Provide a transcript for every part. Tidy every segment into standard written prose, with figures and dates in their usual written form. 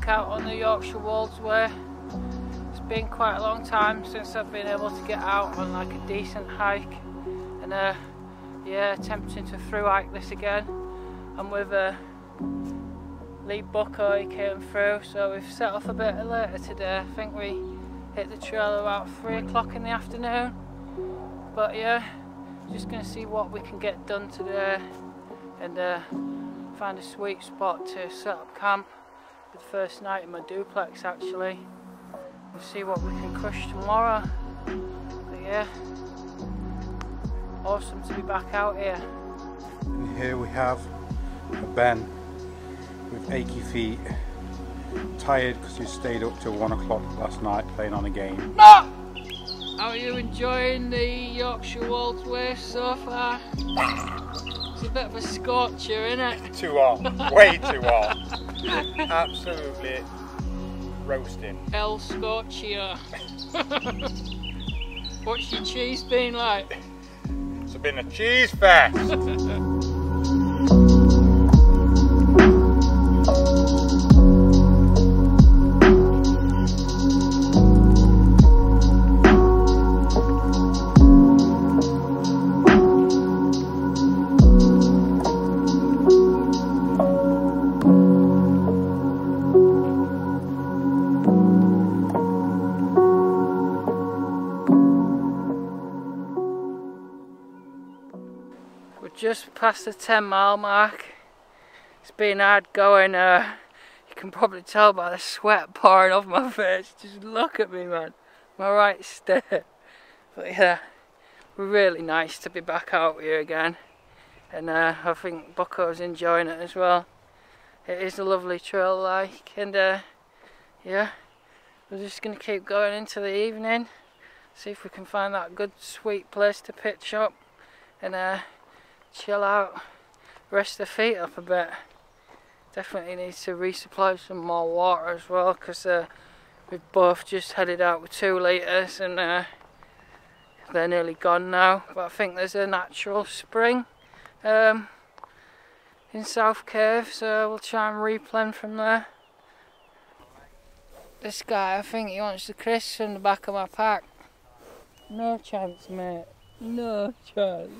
back out on the Yorkshire Wolds Way. It's been quite a long time since I've been able to get out on like a decent hike, and yeah, attempting to through hike this again. I'm with Lee Bucko, he came through, so we've set off a bit later today. I think we hit the trail about 3 o'clock in the afternoon, but yeah, just going to see what we can get done today and find a sweet spot to set up camp. The first night in my duplex actually. We'll see what we can crush tomorrow. But yeah, awesome to be back out here. And here we have Ben with achy feet, tired because he stayed up till 1 o'clock last night playing on a game. How are you enjoying the Yorkshire Wolds Way so far? It's a bit of a scorcher, isn't it? Too hot, way too hot. Absolutely roasting. El Scorchio. What's your cheese been like? It's been a cheese fest. Just past the 10-mile mark. It's been hard going. You can probably tell by the sweat pouring off my face. Just look at me, man. My right state. But yeah, really nice to be back out here again. And I think Bucko's enjoying it as well. It is a lovely trail, like, and yeah, we're just going to keep going into the evening. See if we can find that good sweet place to pitch up and chill out, rest the feet up a bit. Definitely need to resupply some more water as well, because we've both just headed out with 2 litres and they're nearly gone now. But I think there's a natural spring in South Cave, so we'll try and replenish from there. This guy, I think he wants the crisps from the back of my pack. No chance, mate. No chance.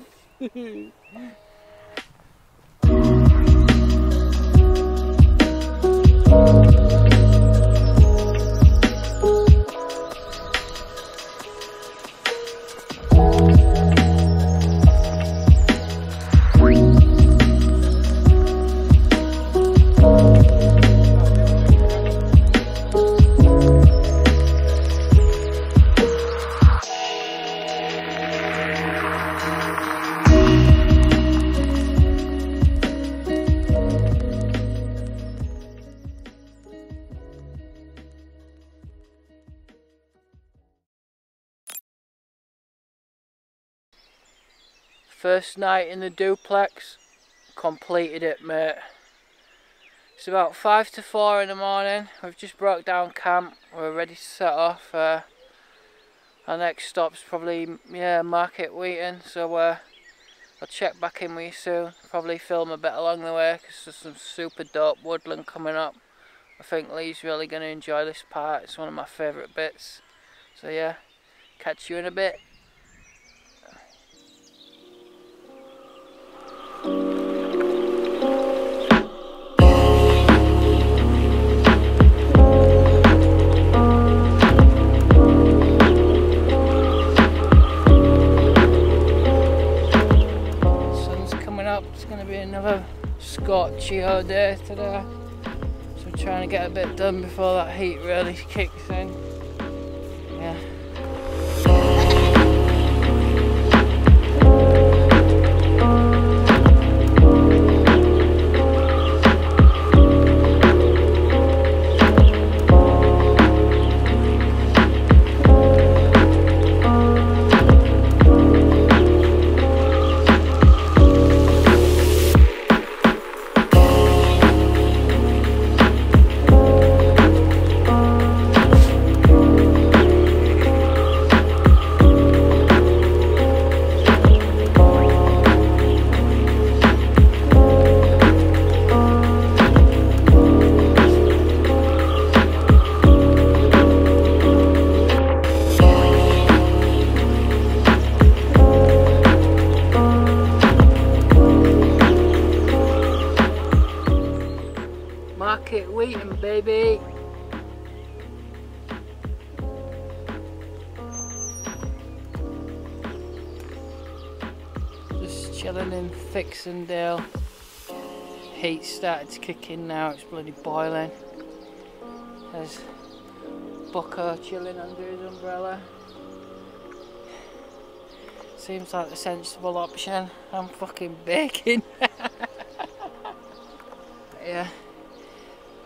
First night in the duplex, completed it, mate. It's about 5 to 4 in the morning. We've just broke down camp. We're ready to set off. Our next stop's probably, yeah, Market Wheaton. So I'll check back in with you soon. Probably film a bit along the way because there's some super dope woodland coming up. I think Lee's really going to enjoy this part. It's one of my favourite bits. So yeah, catch you in a bit. Another scorchio day today, so I'm trying to get a bit done before that heat really kicks in. Yeah. Market waiting, baby. Just chilling in Fixendale. Heat started to kick in now, it's bloody boiling. There's Bucko chilling under his umbrella. Seems like the sensible option. I'm fucking baking. Yeah.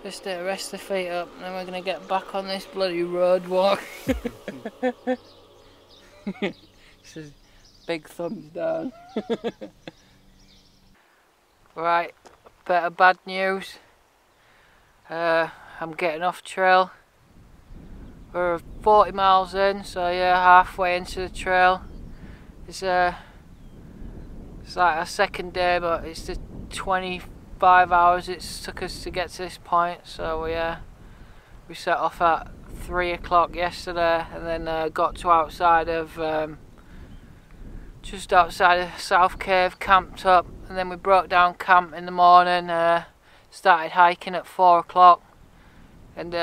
Just to rest the feet up and then we're gonna get back on this bloody road walk. This is big thumbs down. Right, bit of bad news. I'm getting off trail. We're 40 miles in, so yeah, halfway into the trail. It's like our second day, but it's the 25 hours it's took us to get to this point. So yeah, we set off at 3 o'clock yesterday, and then got to outside of just outside of South Cave, camped up, and then we broke down camp in the morning. Started hiking at 4 o'clock, and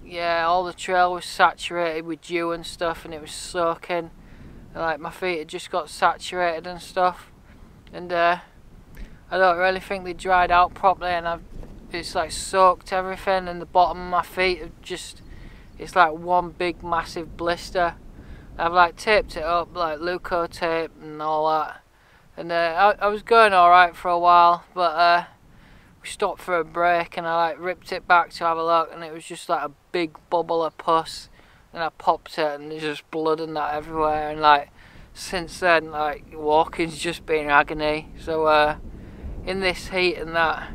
yeah, all the trail was saturated with dew and stuff, and it was soaking. And, like, my feet had just got saturated and stuff, and I don't really think they dried out properly, and it's like soaked everything, and the bottom of my feet have just, it's like one big massive blister. I've like taped it up, like Leuco tape and all that, and I was going alright for a while, but we stopped for a break and I like ripped it back to have a look, and it was just like a big bubble of pus, and I popped it and there's just blood and that everywhere, and like since then like walking's just been agony. So in this heat and that,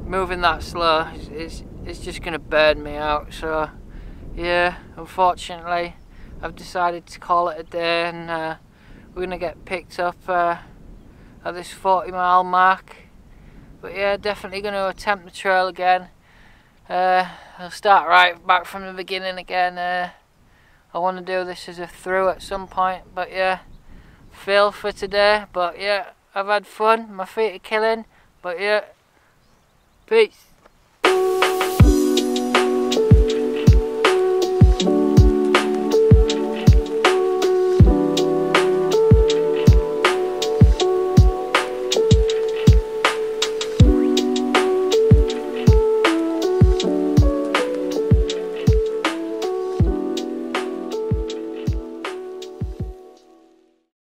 moving that slow it's just gonna burn me out. So yeah, unfortunately I've decided to call it a day, and we're gonna get picked up at this 40-mile mark. But yeah, definitely gonna attempt the trail again. I'll start right back from the beginning again. I want to do this as a through at some point, but yeah, fail for today. But yeah, I've had fun, my feet are killing, but yeah, peace.